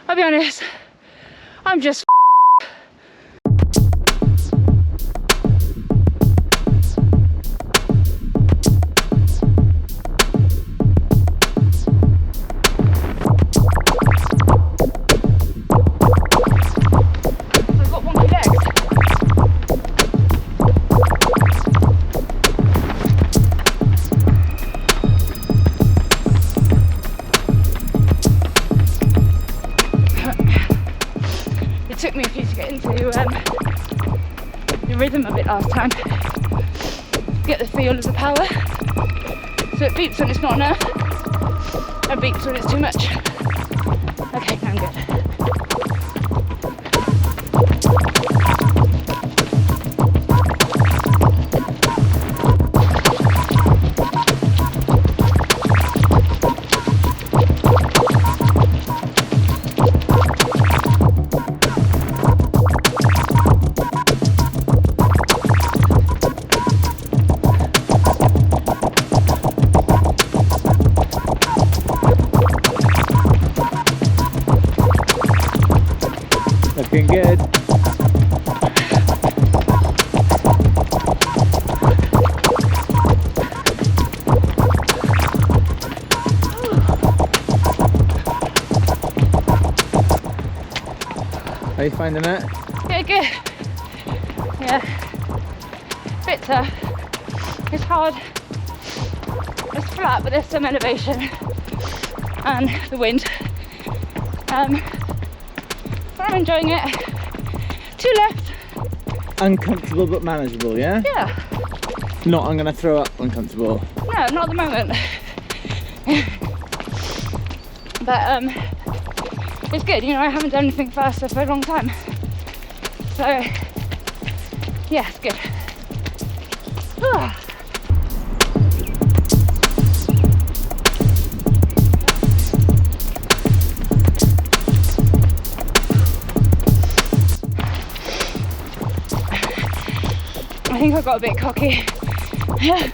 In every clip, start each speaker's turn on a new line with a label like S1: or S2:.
S1: I'll be honest, I'm just I've got wonky legs. It took me a few to get into the rhythm of it last time. Get the feel of the power. So it beeps when it's not enough, and beeps when it's too much. Okay, now I'm good.
S2: Looking good. How are you finding it?
S1: Yeah, good. Yeah. Bit tough. It's hard. It's flat, but there's some elevation and the wind. But I'm enjoying it. 2 left.
S2: Uncomfortable but manageable, yeah?
S1: Yeah.
S2: Not I'm gonna throw up uncomfortable.
S1: No, not at the moment. But it's good, you know, I haven't done anything faster for a long time. So yeah, it's good. I think I got a bit cocky. Yeah.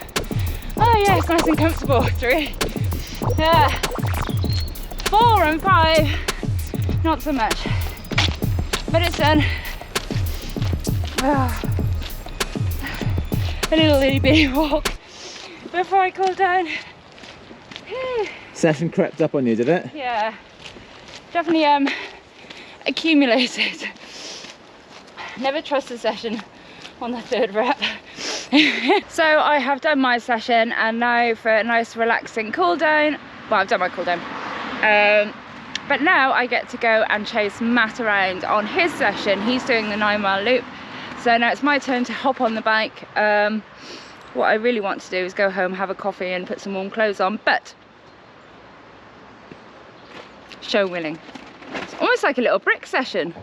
S1: Oh yeah, it's nice and comfortable. 3. Yeah. 4 and 5, not so much. But it's done. A little itty bitty walk before I cool down.
S2: Session crept up on you, did it?
S1: Yeah. Definitely accumulated. Never trust a session on the 3rd rep. So I have done my session, and now for a nice relaxing cool down. Well, I've done my cool down. But now I get to go and chase Matt around on his session. He's doing the 9-mile loop. So now it's my turn to hop on the bike. What I really want to do is go home, have a coffee and put some warm clothes on, but show willing. It's almost like a little brick session.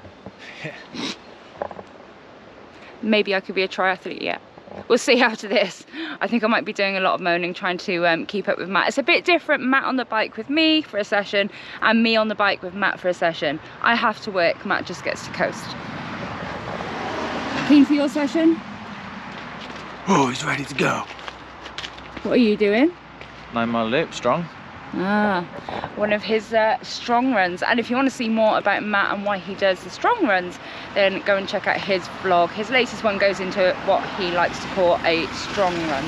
S1: Maybe I could be a triathlete yet. We'll see after this. I think I might be doing a lot of moaning, trying to keep up with Matt. It's a bit different, Matt on the bike with me for a session and me on the bike with Matt for a session. I have to work, Matt just gets to coast. Keen for your session?
S2: Oh, he's ready to go.
S1: What are you doing?
S2: 9-mile loop, strong.
S1: Ah, one of his strong runs. And if you want to see more about Matt and why he does the strong runs, then go and check out his vlog. His latest one goes into what he likes to call a strong run.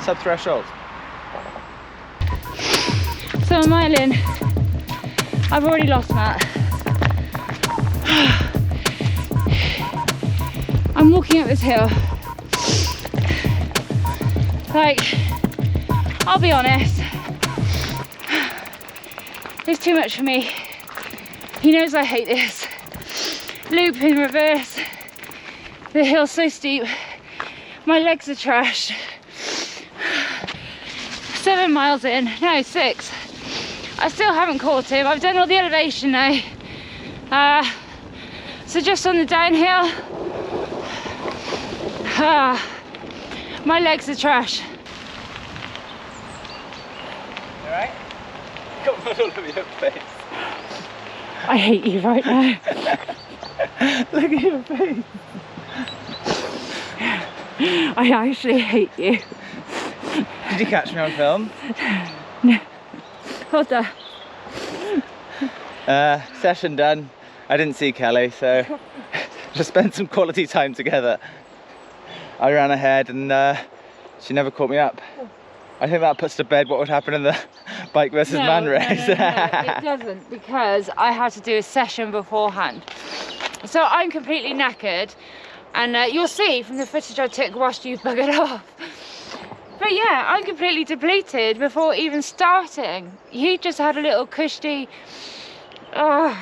S2: Sub-threshold.
S1: So a mile in, I've already lost Matt. I'm walking up this hill. Like, I'll be honest, it's too much for me. He knows I hate this. Loop in reverse. The hill's so steep. My legs are trashed. 7 miles in, no 6. I still haven't caught him. I've done all the elevation now. So just on the downhill, my legs are trash.
S2: Alright? Come on, all over your face.
S1: I hate you right now.
S2: Look at your face.
S1: I actually hate you.
S2: Did you catch me on film?
S1: No. Hold on.
S2: Session done. I didn't see Kelly, so just spent some quality time together. I ran ahead and she never caught me up. I think that puts to bed what would happen in the bike versus man race.
S1: No, it doesn't, because I had to do a session beforehand. So I'm completely knackered, and you'll see from the footage I took whilst you buggered off. But yeah, I'm completely depleted before even starting. He just had a little cushy. Oh.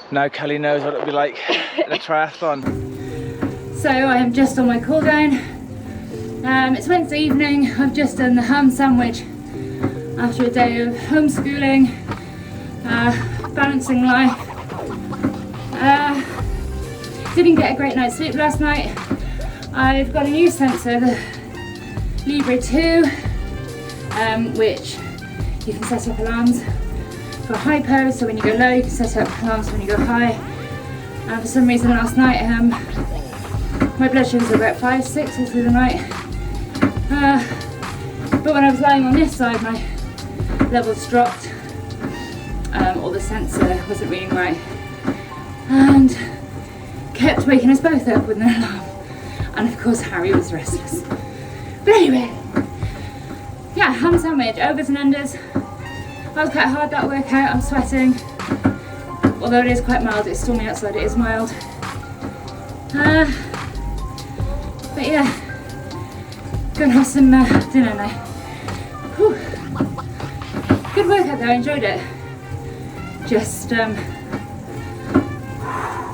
S2: Now Kelly knows what it'll be like in a triathlon.
S1: So I am just on my cool down. It's Wednesday evening. I've just done the ham sandwich after a day of homeschooling, balancing life. Didn't get a great night's sleep last night. I've got a new sensor, the Libre 2, which you can set up alarms for hypo, so when you go low you can set up alarms when you go high. And for some reason last night my blood sugars were about 5, 6 all through the night. But when I was lying on this side my levels dropped, or the sensor wasn't reading right, and kept waking us both up with no alarm. And of course Harry was restless. But anyway, yeah, ham sandwich, overs and unders. That was quite hard, that workout. I'm sweating. Although it is quite mild, it's stormy outside, it is mild. But yeah, gonna have some dinner now. Whew. Good workout though, I enjoyed it. Just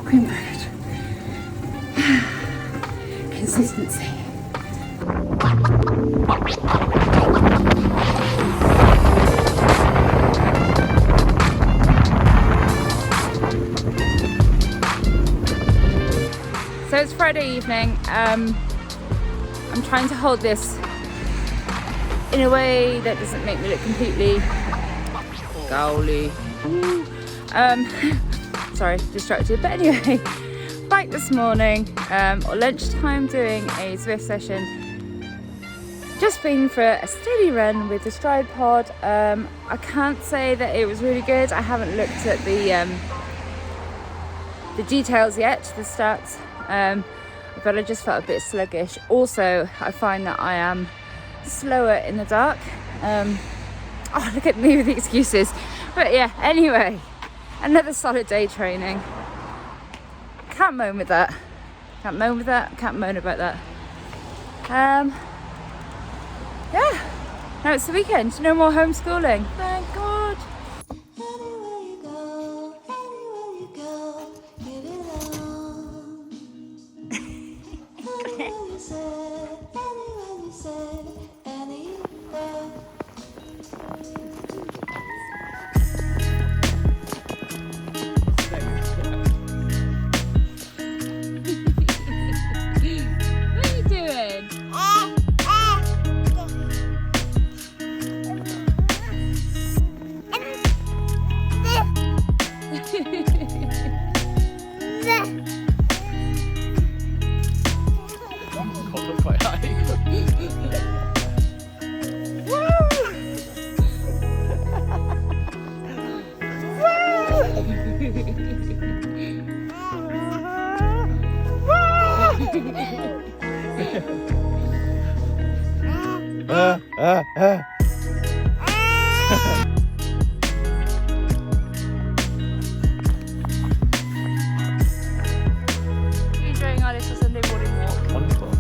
S1: cream burnt. Consistency. So it's Friday evening. I'm trying to hold this in a way that doesn't make me look completely gowly. Sorry, distracted. But anyway, bike this morning, or lunchtime, doing a Zwift session. Just been for a steady run with the STRYD pod. I can't say that it was really good. I haven't looked at the details yet, the stats. But I just felt a bit sluggish. Also, I find that I am slower in the dark. Oh, look at me with the excuses. But yeah, anyway, another solid day training. Can't moan with that. Can't moan with that. Can't moan about that. Yeah, now it's the weekend. No more homeschooling. Thank God. Enjoying our little Sunday morning walk.
S2: Wonderful.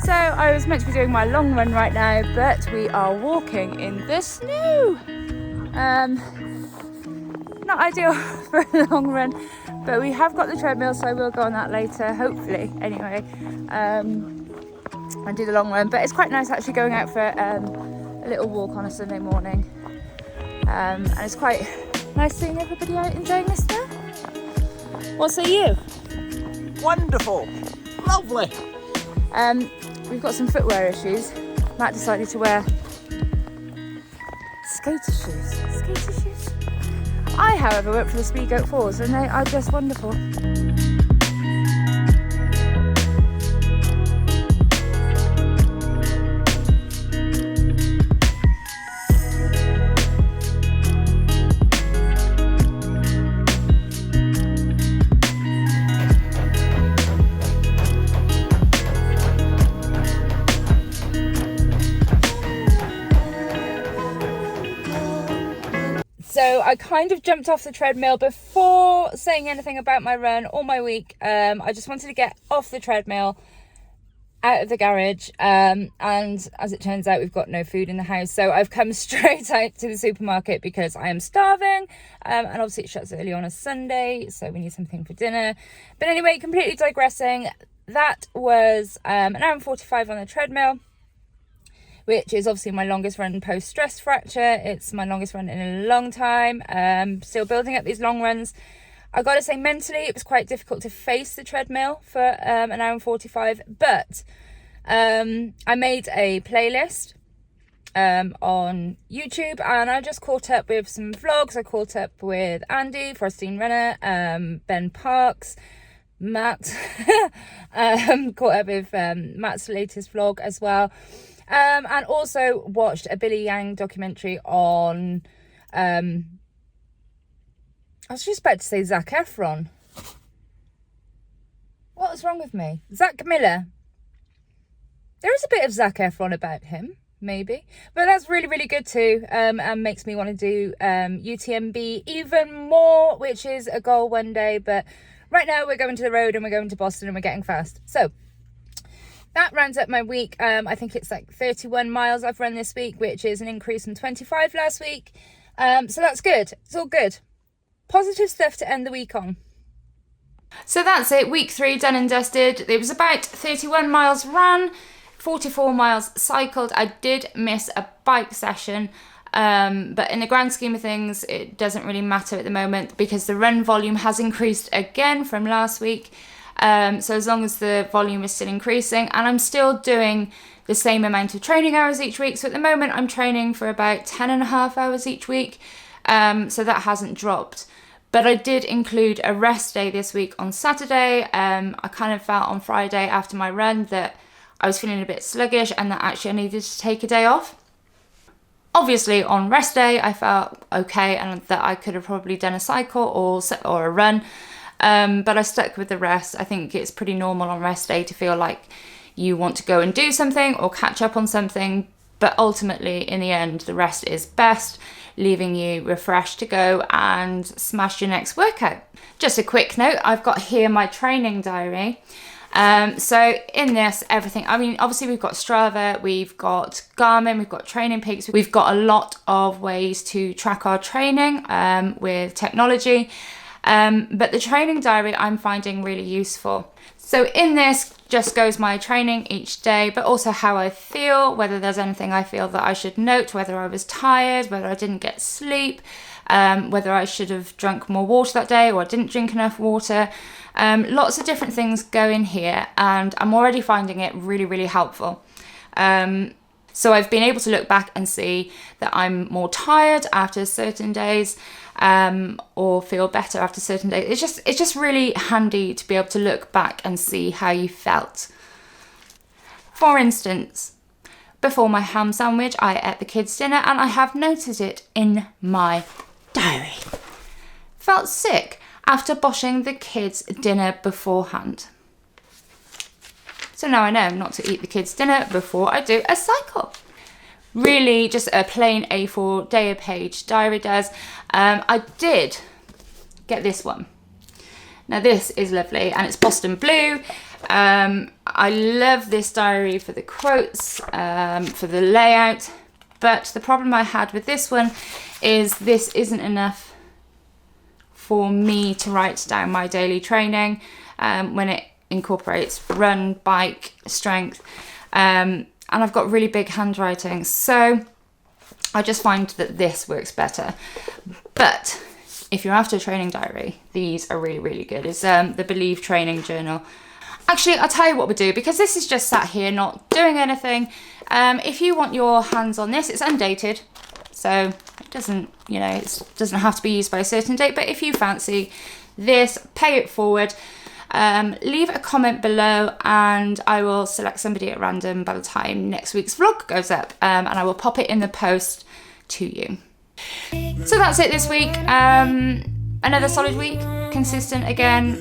S1: So I was meant to be doing my long run right now, but we are walking in the snow. Not ideal for a long run, but we have got the treadmill, so I will go on that later, hopefully, anyway, and do the long run. But it's quite nice actually going out for a little walk on a Sunday morning, and it's quite nice seeing everybody out enjoying this stuff. What say you?
S2: Wonderful. Lovely.
S1: We've got some footwear issues. Matt decided to wear skater shoes. I, however, went for the Speed Goat 4s and they are just wonderful. So I kind of jumped off the treadmill before saying anything about my run or my week. I just wanted to get off the treadmill, out of the garage, and as it turns out, we've got no food in the house, so I've come straight out to the supermarket because I am starving, and obviously it shuts early on a Sunday, so we need something for dinner. But anyway, completely digressing, that was an hour and 45 on the treadmill, which is obviously my longest run post stress fracture. It's my longest run in a long time. Still building up these long runs. I gotta say, mentally it was quite difficult to face the treadmill for an hour and 45, but I made a playlist on YouTube, and I just caught up with some vlogs. I caught up with Andy, Frostine Runner, Ben Parks, Matt, caught up with Matt's latest vlog as well, and also watched a Billy Yang documentary on I was just about to say Zac Efron. What was wrong with me? Zach Miller. There is a bit of Zac Efron about him, maybe. But that's really, really good too, and makes me want to do UTMB even more, which is a goal one day. But right now we're going to the road and we're going to Boston and we're getting fast. So that rounds up my week. I think it's like 31 miles I've run this week, which is an increase from 25 last week. So that's good. It's all good. Positive stuff to end the week on. So that's it, week 3 done and dusted. It was about 31 miles ran, 44 miles cycled. I did miss a bike session, but in the grand scheme of things, it doesn't really matter at the moment because the run volume has increased again from last week. So as long as the volume is still increasing, and I'm still doing the same amount of training hours each week. So at the moment, I'm training for about 10.5 hours each week. So that hasn't dropped. But I did include a rest day this week on Saturday. I kind of felt on Friday after my run that I was feeling a bit sluggish and that actually I needed to take a day off. Obviously on rest day I felt okay and that I could have probably done a cycle or a run, but I stuck with the rest. I think it's pretty normal on rest day to feel like you want to go and do something or catch up on something, but ultimately in the end the rest is best, leaving you refreshed to go and smash your next workout. Just a quick note, I've got here my training diary. So in this, everything, I mean, obviously we've got Strava, we've got Garmin, we've got Training Peaks, we've got a lot of ways to track our training with technology. But the training diary I'm finding really useful. So in this just goes my training each day, but also how I feel, whether there's anything I feel that I should note, whether I was tired, whether I didn't get sleep, whether I should have drunk more water that day or I didn't drink enough water. Lots of different things go in here and I'm already finding it really, really helpful. So I've been able to look back and see that I'm more tired after certain days, or feel better after certain days. It's just really handy to be able to look back and see how you felt. For instance, before my ham sandwich, I ate the kids' dinner and I have noted it in my diary. Felt sick after boshing the kids' dinner beforehand. So now I know not to eat the kids' dinner before I do a cycle. Really just a plain A4 day-a-page diary does. I did get this one. Now this is lovely and it's Boston Blue. I love this diary for the quotes, for the layout, but the problem I had with this one is this isn't enough for me to write down my daily training when it incorporates run, bike, strength, and I've got really big handwriting, so I just find that this works better. But if you're after a training diary, these are really, really good. It's the Believe Training Journal. Actually, I'll tell you what we'll do, because this is just sat here not doing anything. If you want your hands on this, it's undated, so it doesn't, you know, it doesn't have to be used by a certain date, but if you fancy this, pay it forward. Leave a comment below and I will select somebody at random by the time next week's vlog goes up, and I will pop it in the post to you. So that's it this week. Another solid week, consistent again,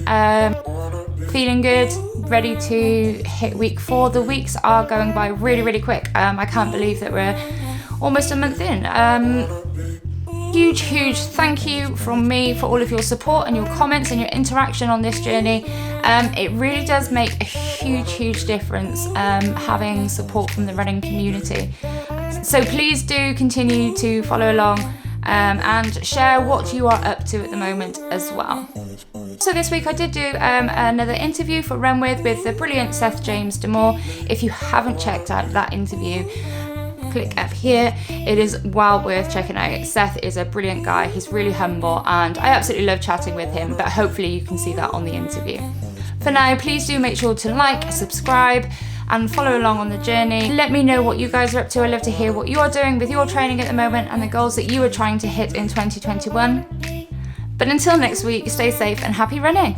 S1: feeling good, ready to hit week 4. The weeks are going by really, really quick. I can't believe that we're almost a month in. Huge thank you from me for all of your support and your comments and your interaction on this journey. It really does make a huge difference having support from the running community. So please do continue to follow along and share what you are up to at the moment as well. So this week I did do another interview for Run With the brilliant Seth James Damore. If you haven't checked out that interview, click up here. It is well worth checking out. Seth is a brilliant guy. He's really humble and I absolutely love chatting with him, but hopefully you can see that on the interview. For now, please do make sure to like, subscribe and follow along on the journey. Let me know what you guys are up to. I'd love to hear what you're doing with your training at the moment and the goals that you are trying to hit in 2021. But until next week, stay safe and happy running.